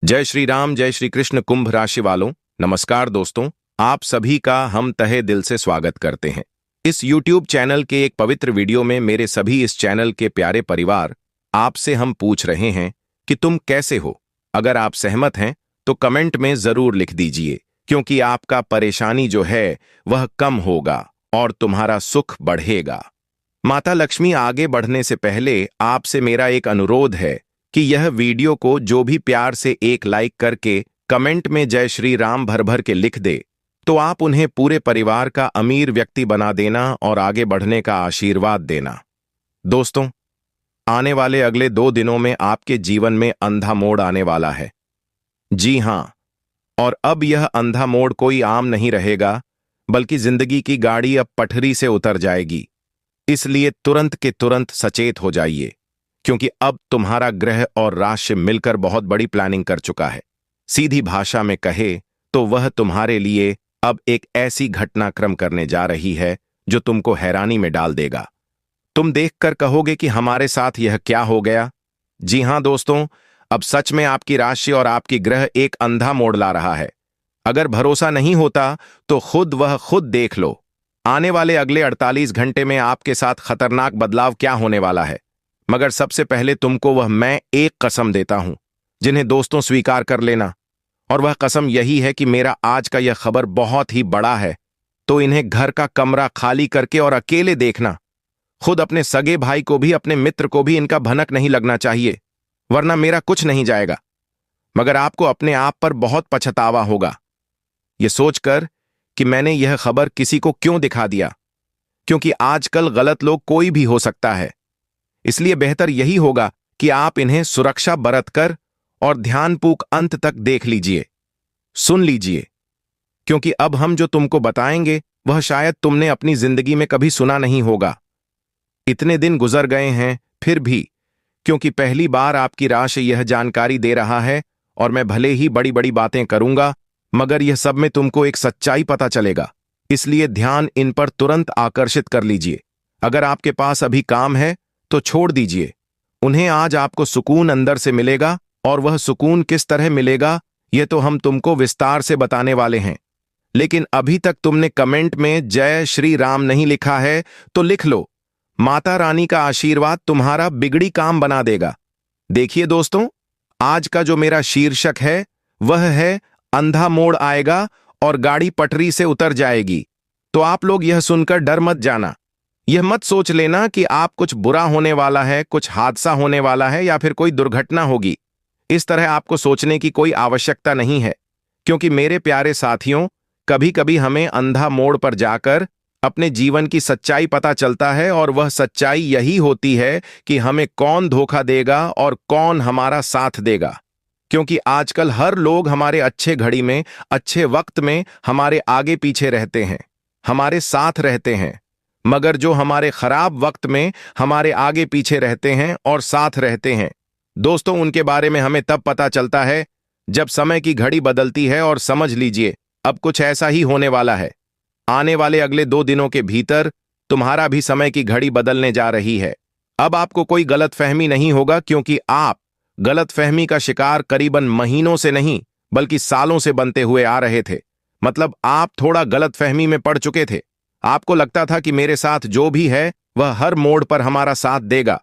जय श्री राम, जय श्री कृष्ण। कुंभ राशि वालों, नमस्कार दोस्तों। आप सभी का हम तहे दिल से स्वागत करते हैं। इस YouTube चैनल के एक पवित्र वीडियो में मेरे सभी इस चैनल के प्यारे परिवार आपसे हम पूछ रहे हैं कि तुम कैसे हो। अगर आप सहमत हैं तो कमेंट में जरूर लिख दीजिए, क्योंकि आपका परेशानी जो है वह कम होगा और तुम्हारा सुख बढ़ेगा। माता लक्ष्मी आगे बढ़ने से पहले आपसे मेरा एक अनुरोध है कि यह वीडियो को जो भी प्यार से एक लाइक करके कमेंट में जय श्री राम भर भर के लिख दे, तो आप उन्हें पूरे परिवार का अमीर व्यक्ति बना देना और आगे बढ़ने का आशीर्वाद देना। दोस्तों, आने वाले अगले 2 दिनों में आपके जीवन में अंधा मोड़ आने वाला है। जी हां, और अब यह अंधा मोड़ कोई आम नहीं रहेगा, बल्कि जिंदगी की गाड़ी अब पटरी से उतर जाएगी। इसलिए तुरंत के तुरंत सचेत हो जाइए, क्योंकि अब तुम्हारा ग्रह और राशि मिलकर बहुत बड़ी प्लानिंग कर चुका है। सीधी भाषा में कहे तो वह तुम्हारे लिए अब एक ऐसी घटनाक्रम करने जा रही है जो तुमको हैरानी में डाल देगा। तुम देखकर कहोगे कि हमारे साथ यह क्या हो गया। जी हां दोस्तों, अब सच में आपकी राशि और आपकी ग्रह एक अंधा मोड़ ला रहा है। अगर भरोसा नहीं होता तो खुद देख लो। आने वाले अगले 48 घंटे में आपके साथ खतरनाक बदलाव क्या होने वाला है। मगर सबसे पहले तुमको वह मैं एक कसम देता हूं, जिन्हें दोस्तों स्वीकार कर लेना। और वह कसम यही है कि मेरा आज का यह खबर बहुत ही बड़ा है, तो इन्हें घर का कमरा खाली करके और अकेले देखना। खुद अपने सगे भाई को भी, अपने मित्र को भी इनका भनक नहीं लगना चाहिए, वरना मेरा कुछ नहीं जाएगा। मगर आपको अपने आप पर बहुत पछतावा होगा, यह सोचकर कि मैंने यह खबर किसी को क्यों दिखा दिया, क्योंकि आजकल गलत लोग कोई भी हो सकता है। इसलिए बेहतर यही होगा कि आप इन्हें सुरक्षा बरतकर और ध्यानपूर्वक अंत तक देख लीजिए, सुन लीजिए, क्योंकि अब हम जो तुमको बताएंगे वह शायद तुमने अपनी जिंदगी में कभी सुना नहीं होगा। इतने दिन गुजर गए हैं फिर भी, क्योंकि पहली बार आपकी राशि यह जानकारी दे रहा है, और मैं भले ही बड़ी बड़ी बातें करूंगा, मगर यह सब में तुमको एक सच्चाई पता चलेगा। इसलिए ध्यान इन पर तुरंत आकर्षित कर लीजिए। अगर आपके पास अभी काम है तो छोड़ दीजिए उन्हें। आज आपको सुकून अंदर से मिलेगा, और वह सुकून किस तरह मिलेगा यह तो हम तुमको विस्तार से बताने वाले हैं। लेकिन अभी तक तुमने कमेंट में जय श्री राम नहीं लिखा है तो लिख लो। माता रानी का आशीर्वाद तुम्हारा बिगड़ी काम बना देगा। देखिए दोस्तों, आज का जो मेरा शीर्षक है वह है अंधा मोड़ आएगा और गाड़ी पटरी से उतर जाएगी। तो आप लोग यह सुनकर डर मत जाना। यह मत सोच लेना कि आप कुछ बुरा होने वाला है, कुछ हादसा होने वाला है या फिर कोई दुर्घटना होगी। इस तरह आपको सोचने की कोई आवश्यकता नहीं है, क्योंकि मेरे प्यारे साथियों, कभी कभी हमें अंधा मोड़ पर जाकर अपने जीवन की सच्चाई पता चलता है, और वह सच्चाई यही होती है कि हमें कौन धोखा देगा और कौन हमारा साथ देगा। क्योंकि आजकल हर लोग हमारे अच्छे घड़ी में, अच्छे वक्त में हमारे आगे पीछे रहते हैं, हमारे साथ रहते हैं, मगर जो हमारे खराब वक्त में हमारे आगे पीछे रहते हैं और साथ रहते हैं दोस्तों, उनके बारे में हमें तब पता चलता है जब समय की घड़ी बदलती है। और समझ लीजिए, अब कुछ ऐसा ही होने वाला है। आने वाले अगले 2 दिनों के भीतर तुम्हारा भी समय की घड़ी बदलने जा रही है। अब आपको कोई गलतफहमी नहीं होगा, क्योंकि आप गलतफहमी का शिकार करीबन महीनों से नहीं बल्कि सालों से बनते हुए आ रहे थे। मतलब आप थोड़ा गलतफहमी में पड़ चुके थे। आपको लगता था कि मेरे साथ जो भी है वह हर मोड़ पर हमारा साथ देगा,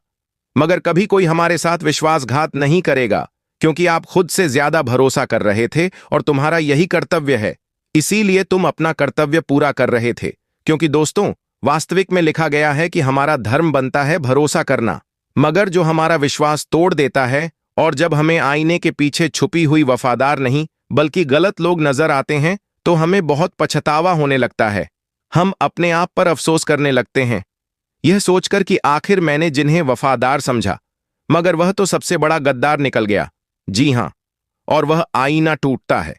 मगर कभी कोई हमारे साथ विश्वासघात नहीं करेगा, क्योंकि आप खुद से ज्यादा भरोसा कर रहे थे और तुम्हारा यही कर्तव्य है। इसीलिए तुम अपना कर्तव्य पूरा कर रहे थे, क्योंकि दोस्तों, वास्तविक में लिखा गया है कि हमारा धर्म बनता है भरोसा करना। मगर जो हमारा विश्वास तोड़ देता है, और जब हमें आईने के पीछे छुपी हुई वफादार नहीं बल्कि गलत लोग नजर आते हैं, तो हमें बहुत पछतावा होने लगता है। हम अपने आप पर अफसोस करने लगते हैं, यह सोचकर कि आखिर मैंने जिन्हें वफादार समझा, मगर वह तो सबसे बड़ा गद्दार निकल गया। जी हां, और वह आईना टूटता है,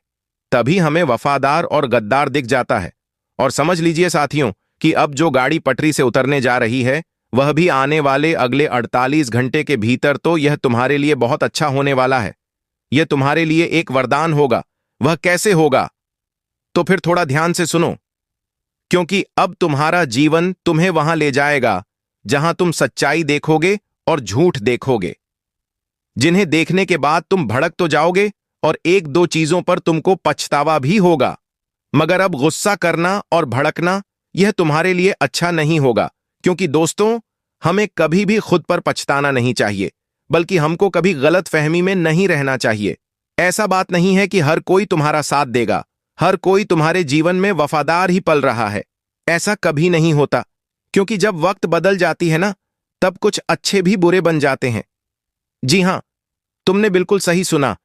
तभी हमें वफादार और गद्दार दिख जाता है। और समझ लीजिए साथियों कि अब जो गाड़ी पटरी से उतरने जा रही है वह भी आने वाले अगले 48 घंटे के भीतर। तो यह तुम्हारे लिए बहुत अच्छा होने वाला है। यह तुम्हारे लिए एक वरदान होगा। वह कैसे होगा, तो फिर थोड़ा ध्यान से सुनो, क्योंकि अब तुम्हारा जीवन तुम्हें वहां ले जाएगा जहां तुम सच्चाई देखोगे और झूठ देखोगे, जिन्हें देखने के बाद तुम भड़क तो जाओगे, और एक दो चीजों पर तुमको पछतावा भी होगा। मगर अब गुस्सा करना और भड़कना यह तुम्हारे लिए अच्छा नहीं होगा, क्योंकि दोस्तों, हमें कभी भी खुद पर पछताना नहीं चाहिए, बल्कि हमको कभी गलत फहमी में नहीं रहना चाहिए। ऐसा बात नहीं है कि हर कोई तुम्हारा साथ देगा, हर कोई तुम्हारे जीवन में वफादार ही पल रहा है। ऐसा कभी नहीं होता, क्योंकि जब वक्त बदल जाती है ना, तब कुछ अच्छे भी बुरे बन जाते हैं। जी हां, तुमने बिल्कुल सही सुना।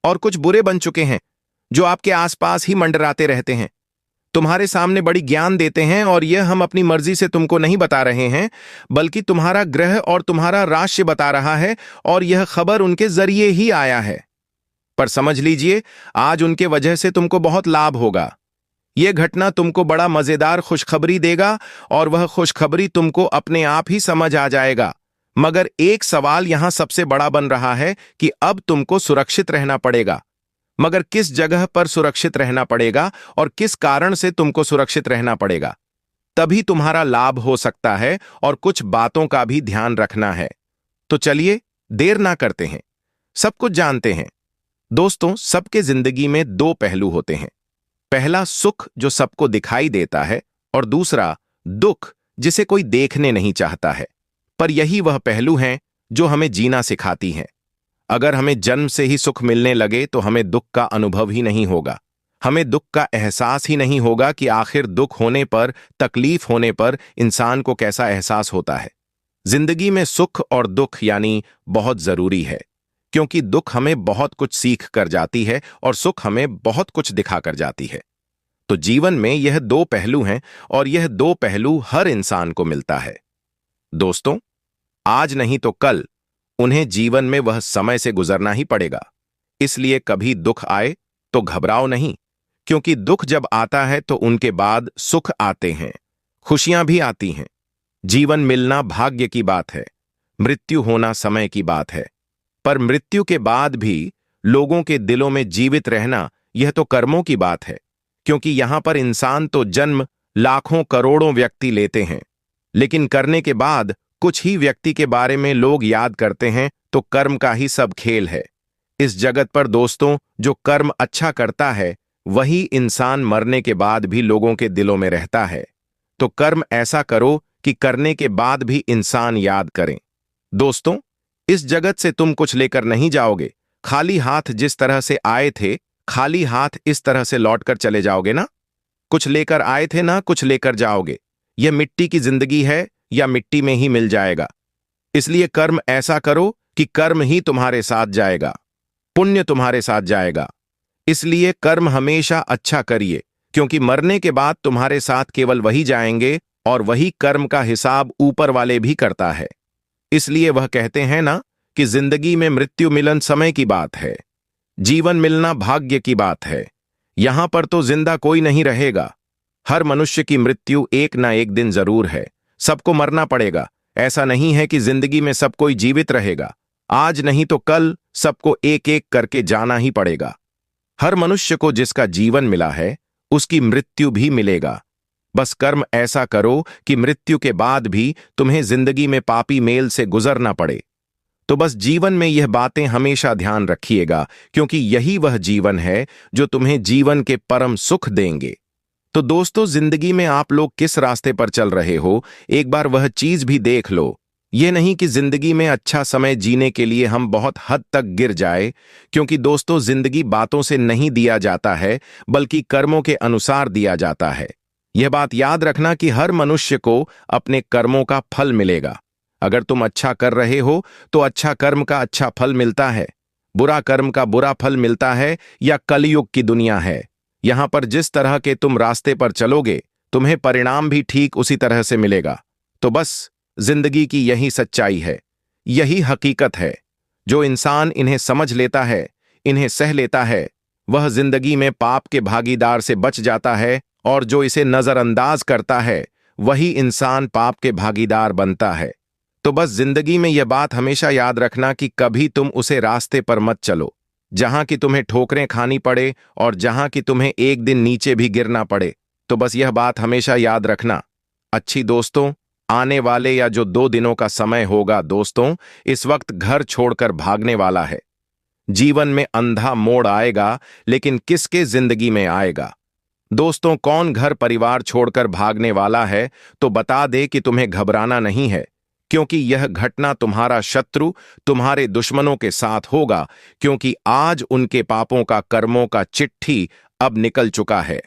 और कुछ बुरे बन चुके हैं जो आपके आसपास ही मंडराते रहते हैं, तुम्हारे सामने बड़ी ज्ञान देते हैं, और यह हम अपनी मर्जी से तुमको नहीं बता रहे हैं, बल्कि तुम्हारा ग्रह और तुम्हारा राशि बता रहा है, और यह खबर उनके जरिए ही आया है। पर समझ लीजिए, आज उनके वजह से तुमको बहुत लाभ होगा। यह घटना तुमको बड़ा मजेदार खुशखबरी देगा, और वह खुशखबरी तुमको अपने आप ही समझ आ जाएगा। मगर एक सवाल यहां सबसे बड़ा बन रहा है कि अब तुमको सुरक्षित रहना पड़ेगा। मगर किस जगह पर सुरक्षित रहना पड़ेगा और किस कारण से तुमको सुरक्षित रहना पड़ेगा, तभी तुम्हारा लाभ हो सकता है, और कुछ बातों का भी ध्यान रखना है। तो चलिए, देर ना करते हैं, सब कुछ जानते हैं। दोस्तों, सबके जिंदगी में दो पहलू होते हैं। पहला सुख जो सबको दिखाई देता है, और दूसरा दुख जिसे कोई देखने नहीं चाहता है। पर यही वह पहलू हैं जो हमें जीना सिखाती हैं। अगर हमें जन्म से ही सुख मिलने लगे तो हमें दुख का अनुभव ही नहीं होगा, हमें दुख का एहसास ही नहीं होगा कि आखिर दुख होने पर, तकलीफ होने पर इंसान को कैसा एहसास होता है। जिंदगी में सुख और दुख यानी बहुत जरूरी है, क्योंकि दुख हमें बहुत कुछ सीख कर जाती है और सुख हमें बहुत कुछ दिखा कर जाती है। तो जीवन में यह दो पहलू हैं, और यह दो पहलू हर इंसान को मिलता है। दोस्तों, आज नहीं तो कल उन्हें जीवन में वह समय से गुजरना ही पड़ेगा। इसलिए कभी दुख आए तो घबराओ नहीं, क्योंकि दुख जब आता है तो उनके बाद सुख आते हैं, खुशियां भी आती हैं। जीवन मिलना भाग्य की बात है, मृत्यु होना समय की बात है। पर मृत्यु के बाद भी लोगों के दिलों में जीवित रहना, यह तो कर्मों की बात है, क्योंकि यहां पर इंसान तो जन्म लाखों करोड़ों व्यक्ति लेते हैं, लेकिन करने के बाद कुछ ही व्यक्ति के बारे में लोग याद करते हैं। तो कर्म का ही सब खेल है इस जगत पर दोस्तों। जो कर्म अच्छा करता है वही इंसान मरने के बाद भी लोगों के दिलों में रहता है। तो कर्म ऐसा करो कि करने के बाद भी इंसान याद करें। दोस्तों, इस जगत से तुम कुछ लेकर नहीं जाओगे। खाली हाथ जिस तरह से आए थे, खाली हाथ इस तरह से लौट कर चले जाओगे ना। कुछ लेकर आए थे ना, कुछ लेकर जाओगे। यह मिट्टी की जिंदगी है, या मिट्टी में ही मिल जाएगा। इसलिए कर्म ऐसा करो कि कर्म ही तुम्हारे साथ जाएगा, पुण्य तुम्हारे साथ जाएगा। इसलिए कर्म हमेशा अच्छा करिए, क्योंकि मरने के बाद तुम्हारे साथ केवल वही जाएंगे, और वही कर्म का हिसाब ऊपर वाले भी करता है। इसलिए वह कहते हैं ना कि जिंदगी में मृत्यु मिलन समय की बात है, जीवन मिलना भाग्य की बात है। यहां पर तो जिंदा कोई नहीं रहेगा। हर मनुष्य की मृत्यु एक ना एक दिन जरूर है, सबको मरना पड़ेगा। ऐसा नहीं है कि जिंदगी में सब कोई जीवित रहेगा। आज नहीं तो कल सबको एक एक करके जाना ही पड़ेगा। हर मनुष्य को जिसका जीवन मिला है उसकी मृत्यु भी मिलेगा। बस कर्म ऐसा करो कि मृत्यु के बाद भी तुम्हें जिंदगी में पापी मेल से गुजरना पड़े। तो बस जीवन में यह बातें हमेशा ध्यान रखिएगा, क्योंकि यही वह जीवन है जो तुम्हें जीवन के परम सुख देंगे। तो दोस्तों, जिंदगी में आप लोग किस रास्ते पर चल रहे हो, एक बार वह चीज भी देख लो। यह नहीं कि जिंदगी में अच्छा समय जीने के लिए हम बहुत हद तक गिर जाए, क्योंकि दोस्तों, जिंदगी बातों से नहीं दिया जाता है, बल्कि कर्मों के अनुसार दिया जाता है। यह बात याद रखना कि हर मनुष्य को अपने कर्मों का फल मिलेगा। अगर तुम अच्छा कर रहे हो तो अच्छा कर्म का अच्छा फल मिलता है, बुरा कर्म का बुरा फल मिलता है। या कलयुग की दुनिया है, यहां पर जिस तरह के तुम रास्ते पर चलोगे तुम्हें परिणाम भी ठीक उसी तरह से मिलेगा। तो बस जिंदगी की यही सच्चाई है, यही हकीकत है। जो इंसान इन्हें समझ लेता है, इन्हें सह लेता है, वह जिंदगी में पाप के भागीदार से बच जाता है, और जो इसे नजरअंदाज करता है वही इंसान पाप के भागीदार बनता है। तो बस जिंदगी में यह बात हमेशा याद रखना कि कभी तुम उसे रास्ते पर मत चलो जहां कि तुम्हें ठोकरें खानी पड़े, और जहां कि तुम्हें एक दिन नीचे भी गिरना पड़े। तो बस यह बात हमेशा याद रखना। अच्छी दोस्तों, आने वाले या जो 2 दिनों का समय होगा दोस्तों, इस वक्त घर छोड़कर भागने वाला है। जीवन में अंधा मोड़ आएगा, लेकिन किसके जिंदगी में आएगा? दोस्तों, कौन घर परिवार छोड़कर भागने वाला है तो बता दे कि तुम्हें घबराना नहीं है, क्योंकि यह घटना तुम्हारा शत्रु, तुम्हारे दुश्मनों के साथ होगा, क्योंकि आज उनके पापों का, कर्मों का चिट्ठी अब निकल चुका है।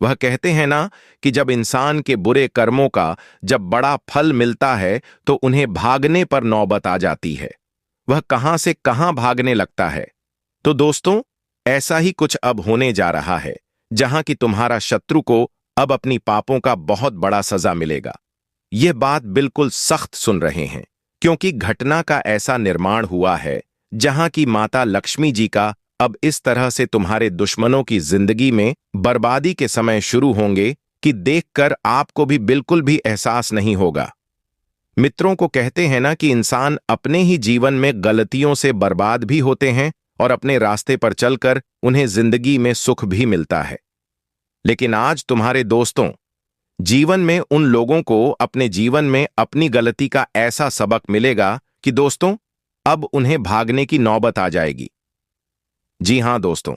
वह कहते हैं ना कि जब इंसान के बुरे कर्मों का जब बड़ा फल मिलता है तो उन्हें भागने पर नौबत आ जाती है। वह कहां से कहां भागने लगता है। तो दोस्तों, ऐसा ही कुछ अब होने जा रहा है, जहां कि तुम्हारा शत्रु को अब अपनी पापों का बहुत बड़ा सजा मिलेगा। यह बात बिल्कुल सख्त सुन रहे हैं, क्योंकि घटना का ऐसा निर्माण हुआ है जहां की माता लक्ष्मी जी का अब इस तरह से तुम्हारे दुश्मनों की जिंदगी में बर्बादी के समय शुरू होंगे कि देखकर आपको भी बिल्कुल भी एहसास नहीं होगा। मित्रों, को कहते हैं ना कि इंसान अपने ही जीवन में गलतियों से बर्बाद भी होते हैं और अपने रास्ते पर चलकर उन्हें जिंदगी में सुख भी मिलता है। लेकिन आज तुम्हारे दोस्तों, जीवन में उन लोगों को अपने जीवन में अपनी गलती का ऐसा सबक मिलेगा कि दोस्तों, अब उन्हें भागने की नौबत आ जाएगी। जी हां दोस्तों,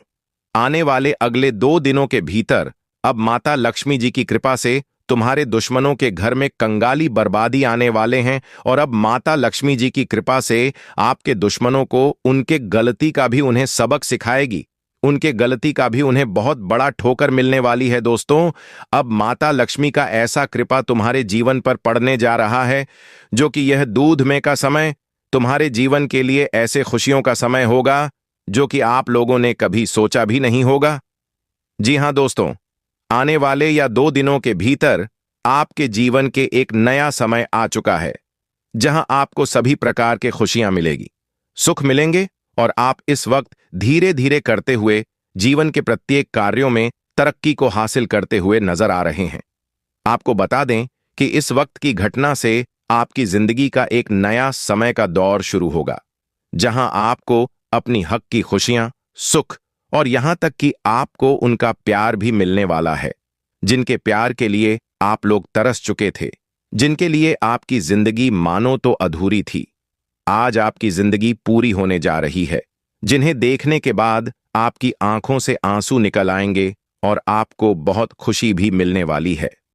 आने वाले अगले 2 दिनों के भीतर अब माता लक्ष्मी जी की कृपा से तुम्हारे दुश्मनों के घर में कंगाली बर्बादी आने वाले हैं, और अब माता लक्ष्मी जी की कृपा से आपके दुश्मनों को उनके गलती का भी उन्हें सबक सिखाएगी। उनके गलती का भी उन्हें बहुत बड़ा ठोकर मिलने वाली है। दोस्तों, अब माता लक्ष्मी का ऐसा कृपा तुम्हारे जीवन पर पड़ने जा रहा है, जो कि यह दूध में का समय तुम्हारे जीवन के लिए ऐसे खुशियों का समय होगा जो कि आप लोगों ने कभी सोचा भी नहीं होगा। जी हां दोस्तों, आने वाले या 2 दिनों के भीतर आपके जीवन के एक नया समय आ चुका है, जहां आपको सभी प्रकार के खुशियां मिलेगी, सुख मिलेंगे, और आप इस वक्त धीरे धीरे करते हुए जीवन के प्रत्येक कार्यों में तरक्की को हासिल करते हुए नजर आ रहे हैं। आपको बता दें कि इस वक्त की घटना से आपकी जिंदगी का एक नया समय का दौर शुरू होगा, जहां आपको अपनी हक की खुशियां, सुख और यहां तक कि आपको उनका प्यार भी मिलने वाला है, जिनके प्यार के लिए आप लोग तरस चुके थे, जिनके लिए आपकी जिंदगी मानो तो अधूरी थी। आज आपकी जिंदगी पूरी होने जा रही है, जिन्हें देखने के बाद आपकी आंखों से आंसू निकल आएंगे और आपको बहुत खुशी भी मिलने वाली है।